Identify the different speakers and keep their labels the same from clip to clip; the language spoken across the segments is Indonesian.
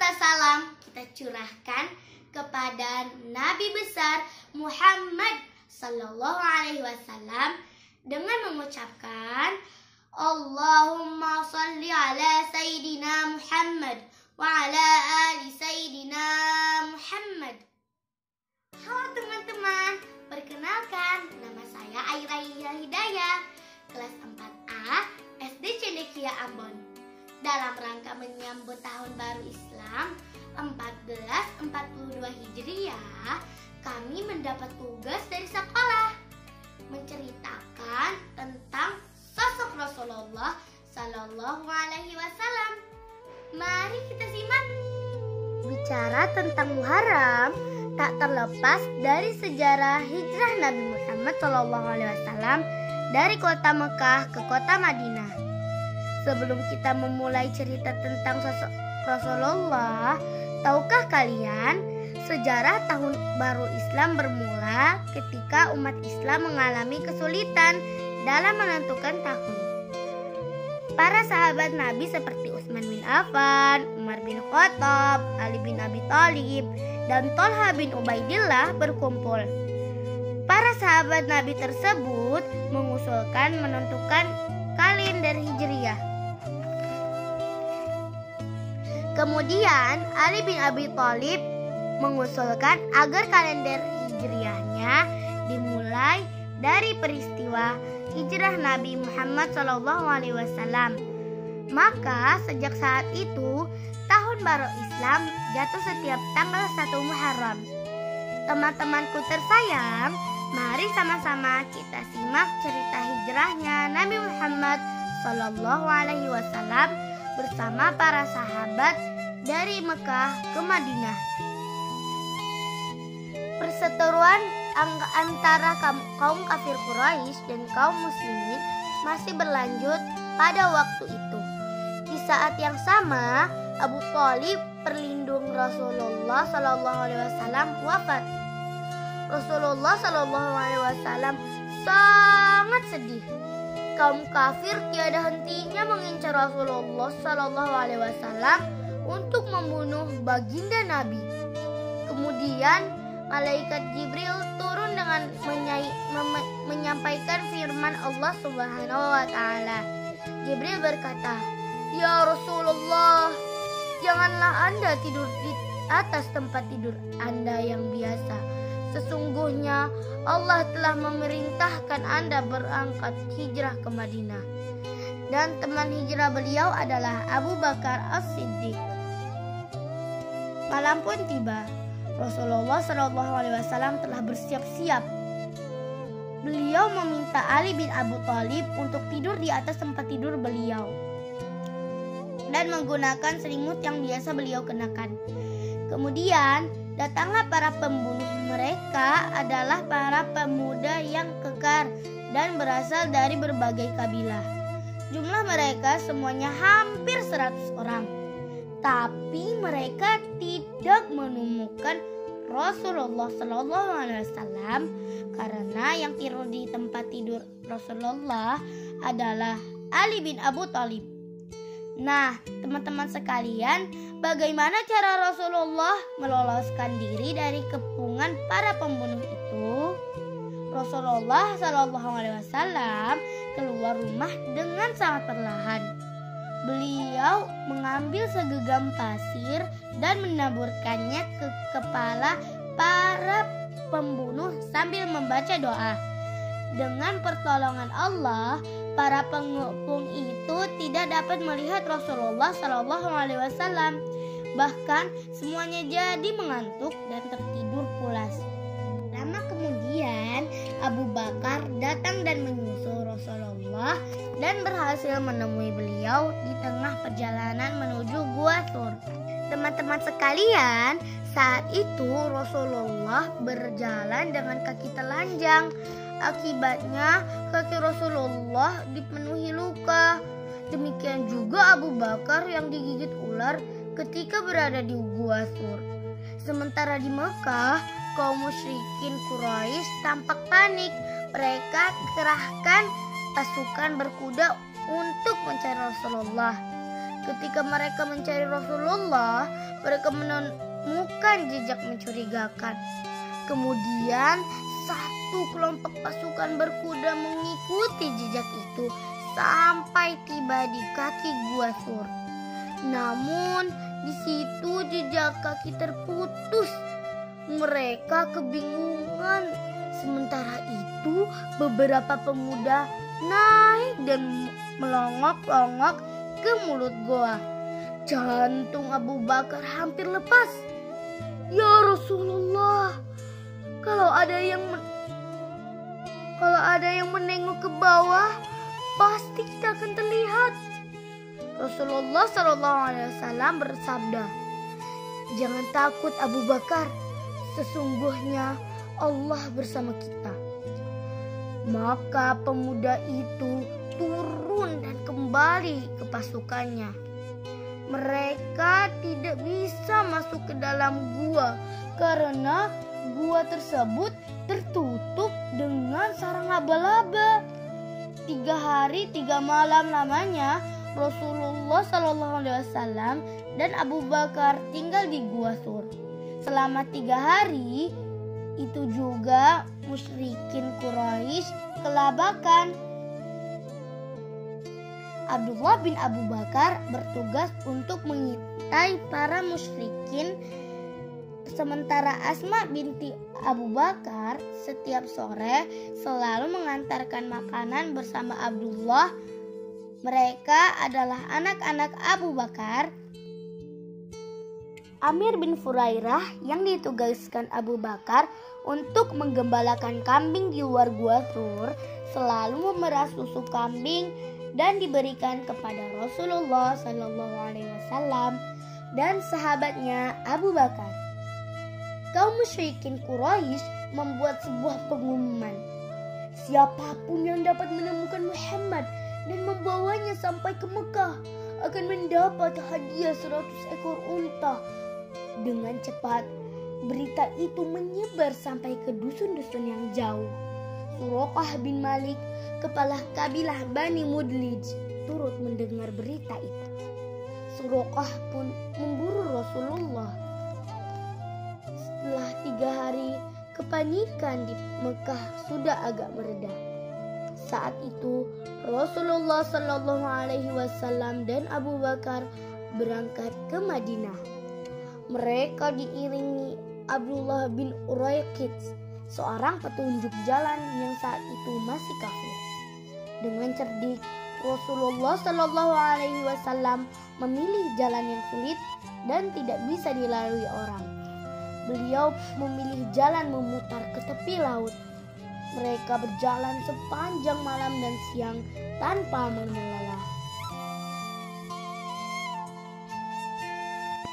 Speaker 1: serta salam kita curahkan kepada Nabi besar Muhammad Sallallahu Alaihi Wasallam dengan mengucapkan Allahumma salli ala Sayyidina Muhammad wa ala ali Sayyidina Muhammad. Halo teman-teman, perkenalkan nama saya Airaiya Hidayah, kelas 4A SD Cendekia Ambon. Dalam rangka menyambut tahun baru Islam 1442 Hijriah, kami mendapat tugas dari sekolah menceritakan tentang sosok Rasulullah Sallallahu Alaihi Wasallam. Mari kita simak. Bicara tentang Muharram, tak terlepas dari sejarah hijrah Nabi Muhammad Sallallahu Alaihi Wasallam dari kota Mekah ke kota Madinah. Sebelum kita memulai cerita tentang sosok Rasulullah, tahukah kalian sejarah tahun baru Islam bermula ketika umat Islam mengalami kesulitan dalam menentukan tahun. Para sahabat Nabi seperti Utsman bin Affan, Umar bin Khattab, Ali bin Abi Thalib, dan Thalha bin Ubaidillah berkumpul. Para sahabat Nabi tersebut mengusulkan menentukan kalender Hijriah. Kemudian Ali bin Abi Thalib mengusulkan agar kalender Hijriahnya dimulai dari peristiwa hijrah Nabi Muhammad SAW. Maka sejak saat itu tahun baru Islam jatuh setiap tanggal 1 Muharram. Teman-temanku tersayang, mari sama-sama kita simak cerita hijrahnya Nabi Muhammad SAW bersama para sahabat dari Mekah ke Madinah. Perseteruan antara kaum kafir Quraisy dan kaum muslimin masih berlanjut pada waktu itu. Di saat yang sama, Abu Thalib, perlindung Rasulullah SAW, wafat. Rasulullah SAW sangat sedih. Kaum kafir tiada hentinya mengincar Rasulullah SAW untuk membunuh baginda Nabi. Kemudian malaikat Jibril turun dengan menyampaikan firman Allah Subhanahu wa taala. Jibril berkata, "Ya Rasulullah, janganlah Anda tidur di atas tempat tidur Anda yang biasa. Sesungguhnya Allah telah memerintahkan Anda berangkat hijrah ke Madinah." Dan teman hijrah beliau adalah Abu Bakar As-Siddiq. Malam pun tiba. Rasulullah SAW telah bersiap-siap. Beliau meminta Ali bin Abi Thalib untuk tidur di atas tempat tidur beliau dan menggunakan selimut yang biasa beliau kenakan. Kemudian datanglah para pembunuh. Mereka adalah para pemuda yang kekar dan berasal dari berbagai kabilah. Jumlah mereka semuanya hampir 100 orang. Tapi mereka tidak menemukan Rasulullah SAW karena yang tidur di tempat tidur Rasulullah adalah Ali bin Abi Thalib. Nah, teman-teman sekalian, bagaimana cara Rasulullah meloloskan diri dari kepungan para pembunuh itu? Rasulullah SAW keluar rumah dengan sangat perlahan. Beliau mengambil segenggam pasir dan menaburkannya ke kepala para pembunuh sambil membaca doa. Dengan pertolongan Allah, para pengepung itu tidak dapat melihat Rasulullah SAW. Bahkan semuanya jadi mengantuk dan tertidur pulas. Lama kemudian Abu Bakar datang dan menyusul Rasulullah dan berhasil menemui beliau di tengah perjalanan menuju Gua Thur. Teman-teman sekalian, saat itu Rasulullah berjalan dengan kaki telanjang. Akibatnya kaki Rasulullah dipenuhi luka. Demikian juga Abu Bakar yang digigit ular ketika berada di Gua Thur. Sementara di Mekah, kaum musyrikin Quraisy tampak panik. Mereka kerahkan pasukan berkuda untuk mencari Rasulullah. Ketika mereka mencari Rasulullah, mereka menemukan jejak mencurigakan. Kemudian satu kelompok pasukan berkuda mengikuti jejak itu sampai tiba di kaki Gua Sur. Namun di situ jejak kaki terputus. Mereka kebingungan. Sementara itu beberapa pemuda naik dan melongok-longok ke mulut goa. Jantung Abu Bakar hampir lepas. Ya Rasulullah, kalau ada yang menengok ke bawah, pasti kita akan terlihat. Rasulullah SAW bersabda, jangan takut Abu Bakar, sesungguhnya Allah bersama kita. Maka pemuda itu turun dan kembali ke pasukannya. Mereka tidak bisa masuk ke dalam gua karena gua tersebut tertutup dengan sarang laba-laba. 3 hari 3 malam lamanya Rasulullah SAW dan Abu Bakar tinggal di Gua Sur. Selama 3 hari itu juga musyrikin Quraisy kelabakan. Abdullah bin Abu Bakar bertugas untuk mengintai para musyrikin, sementara Asma binti Abu Bakar setiap sore selalu mengantarkan makanan bersama Abdullah. Mereka adalah anak-anak Abu Bakar. Amir bin Furairah yang ditugaskan Abu Bakar untuk menggembalakan kambing di luar Gua Sur selalu memerah susu kambing dan diberikan kepada Rasulullah SAW dan sahabatnya Abu Bakar. Kaum musyrikin Quraisy membuat sebuah pengumuman. Siapapun yang dapat menemukan Muhammad dan membawanya sampai ke Mekah akan mendapat hadiah 100 ekor unta. Dengan cepat, berita itu menyebar sampai ke dusun-dusun yang jauh. Suraqah bin Malik, kepala kabilah Bani Mudlij, turut mendengar berita itu. Suraqah pun memburu Rasulullah. Setelah 3 hari, kepanikan di Mekah sudah agak mereda. Saat itu Rasulullah SAW dan Abu Bakar berangkat ke Madinah. Mereka diiringi Abdullah bin Uraiqid, seorang petunjuk jalan yang saat itu masih kafir. Dengan cerdik, Rasulullah SAW memilih jalan yang sulit dan tidak bisa dilalui orang. Beliau memilih jalan memutar ke tepi laut. Mereka berjalan sepanjang malam dan siang tanpa menlelah.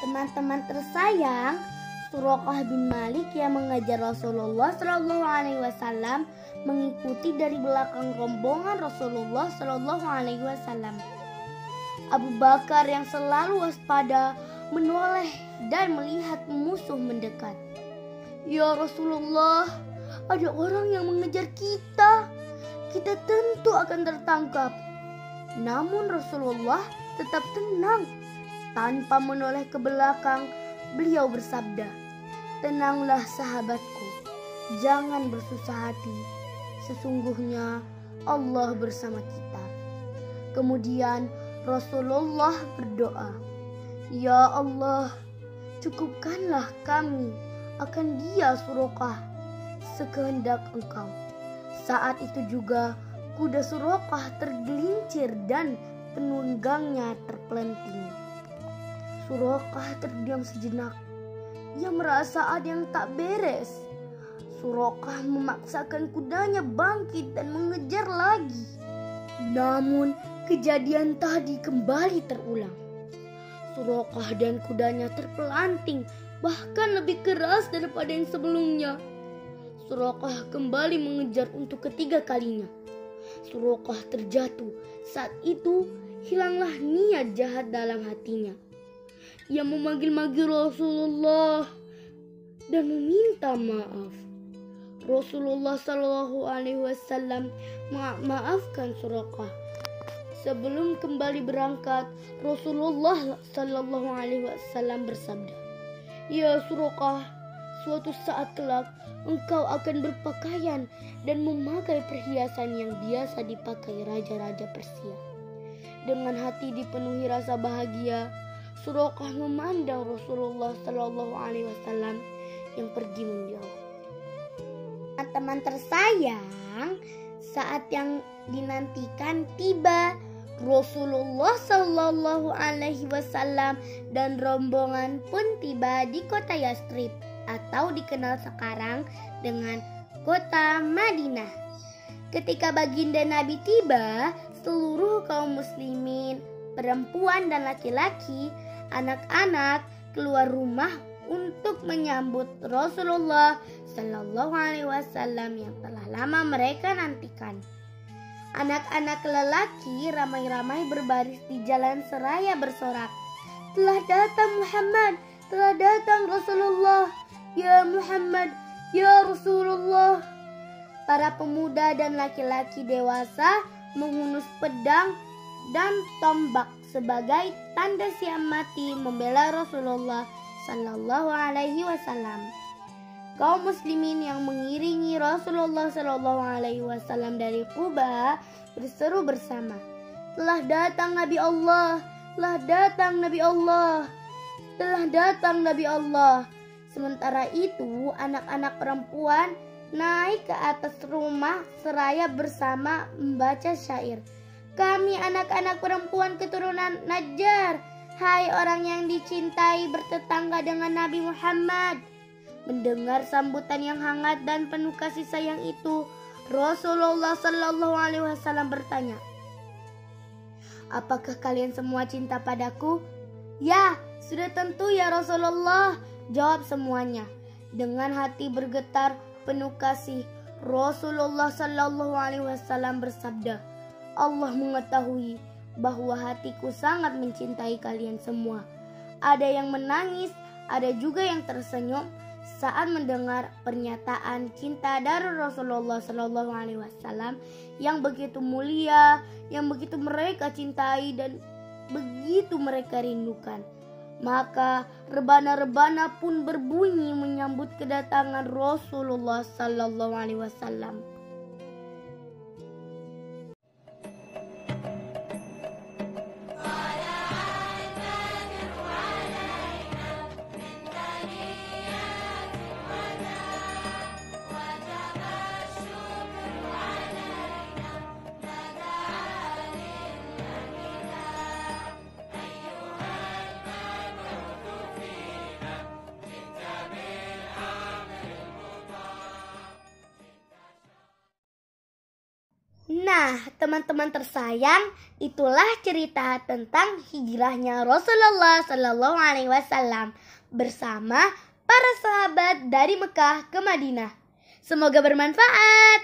Speaker 1: Teman-teman tersayang, Suraqah bin Malik yang mengajar Rasulullah SAW mengikuti dari belakang rombongan Rasulullah SAW. Abu Bakar yang selalu waspada menoleh dan melihat musuh mendekat. Ya Rasulullah, ada orang yang mengejar kita. Kita tentu akan tertangkap. Namun Rasulullah tetap tenang. Tanpa menoleh ke belakang, beliau bersabda, tenanglah sahabatku, jangan bersusah hati. Sesungguhnya Allah bersama kita. Kemudian Rasulullah berdoa, ya Allah, cukupkanlah kami akan dia Suraqah sekehendak Engkau. Saat itu juga kuda Suraqah tergelincir dan penunggangnya terpelanting. Suraqah terdiam sejenak. Ia merasa ada yang tak beres. Suraqah memaksakan kudanya bangkit dan mengejar lagi. Namun kejadian tadi kembali terulang. Suraqah dan kudanya terpelanting, bahkan lebih keras daripada yang sebelumnya. Suraqah kembali mengejar untuk ketiga kalinya. Suraqah terjatuh. Saat itu hilanglah niat jahat dalam hatinya. Ia memanggil-manggil Rasulullah dan meminta maaf. Rasulullah SAW memaafkan Suraqah. Sebelum kembali berangkat, Rasulullah Sallallahu Alaihi Wasallam bersabda, "Ya Suraqah, suatu saat kelak engkau akan berpakaian dan memakai perhiasan yang biasa dipakai raja-raja Persia." Dengan hati dipenuhi rasa bahagia, Suraqah memandang Rasulullah Sallallahu Alaihi Wasallam yang pergi menjauh. Teman tersayang, saat yang dinantikan tiba. Rasulullah Sallallahu Alaihi Wasallam dan rombongan pun tiba di kota Yastrib atau dikenal sekarang dengan kota Madinah. Ketika baginda Nabi tiba, seluruh kaum muslimin, perempuan dan laki-laki, anak-anak keluar rumah untuk menyambut Rasulullah Sallallahu Alaihi Wasallam yang telah lama mereka nantikan. Anak-anak lelaki ramai-ramai berbaris di jalan seraya bersorak, "Telah datang Muhammad, telah datang Rasulullah, ya Muhammad, ya Rasulullah." Para pemuda dan laki-laki dewasa menghunus pedang dan tombak sebagai tanda siap mati membela Rasulullah Sallallahu Alaihi Wasallam. Kaum muslimin yang mengiringi Rasulullah Sallallahu Alaihi Wasallam dari Quba berseru bersama, "Telah datang Nabi Allah, telah datang Nabi Allah, telah datang Nabi Allah." Sementara itu, anak-anak perempuan naik ke atas rumah seraya bersama membaca syair, "Kami anak-anak perempuan keturunan Najjar, hai orang yang dicintai bertetangga dengan Nabi Muhammad." Mendengar sambutan yang hangat dan penuh kasih sayang itu, Rasulullah Sallallahu Alaihi Wasallam bertanya, "Apakah kalian semua cinta padaku?" "Ya, sudah tentu ya Rasulullah," jawab semuanya. Dengan hati bergetar penuh kasih, Rasulullah Sallallahu Alaihi Wasallam bersabda, "Allah mengetahui bahwa hatiku sangat mencintai kalian semua." Ada yang menangis, ada juga yang tersenyum saat mendengar pernyataan cinta dari Rasulullah Sallallahu Alaihi Wasallam yang begitu mulia, yang begitu mereka cintai dan begitu mereka rindukan. Maka rebana-rebana pun berbunyi menyambut kedatangan Rasulullah Sallallahu Alaihi Wasallam. Nah, teman-teman tersayang, itulah cerita tentang hijrahnya Rasulullah Sallallahu Alaihi Wasallam bersama para sahabat dari Mekah ke Madinah. Semoga bermanfaat.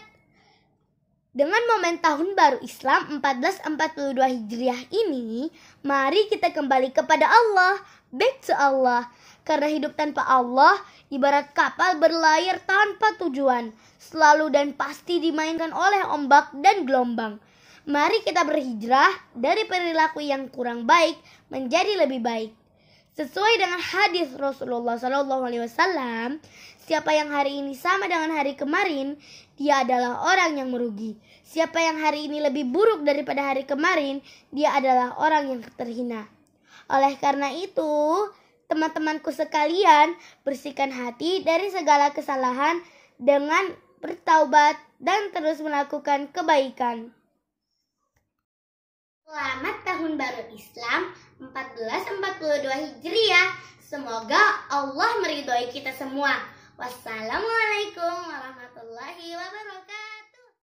Speaker 1: Dengan momen tahun baru Islam 1442 Hijriah ini, mari kita kembali kepada Allah, back to Allah. Karena hidup tanpa Allah ibarat kapal berlayar tanpa tujuan, selalu dan pasti dimainkan oleh ombak dan gelombang. Mari kita berhijrah dari perilaku yang kurang baik menjadi lebih baik. Sesuai dengan hadis Rasulullah SAW, siapa yang hari ini sama dengan hari kemarin, dia adalah orang yang merugi. Siapa yang hari ini lebih buruk daripada hari kemarin, dia adalah orang yang terhina. Oleh karena itu, teman-temanku sekalian, bersihkan hati dari segala kesalahan dengan bertaubat dan terus melakukan kebaikan. Selamat Tahun Baru Islam 1442 Hijriah. Semoga Allah meridhoi kita semua. Wassalamualaikum warahmatullahi wabarakatuh.